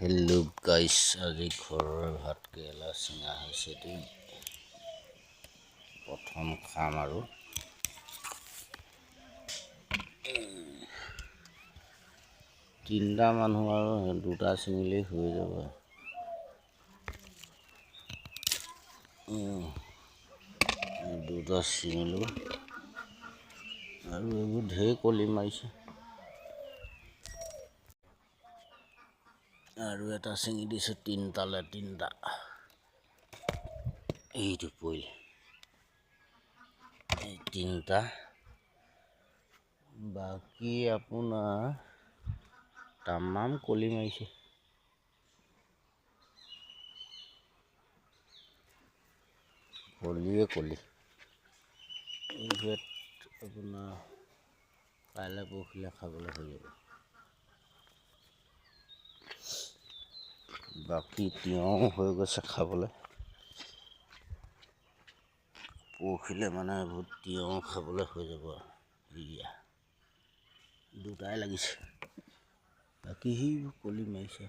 Hello' গাইছ, আজি ঘৰৰ ভাত কেৰেলা চিঙা হৈছে দেই। প্ৰথম খাম আৰু তিনিটা মানুহ আৰু দুটা চিঙিলেই হৈ যাব। দুটা চিঙিলোঁ আৰু এইবোৰ ঢেৰ কলি মাৰিছে। আৰু এটা চিঙি দিছোঁ তিনিটা এইটো পৰিল এই তিনিটা। বাকী আপোনাৰ তামাম কলি মাৰিছে। কলিয়ে কলি এইবোৰত আপোনাৰ কাইলৈ পৰহিলৈ খাবলৈ হৈ যাব। বাকী তিয়ঁহ হৈ গৈছে খাবলৈ। পৰহিলৈ মানে এইবোৰ তিয়ঁহ খাবলৈ হৈ যাব। দুটাই লাগিছে, বাকী সি কলি মাৰিছে।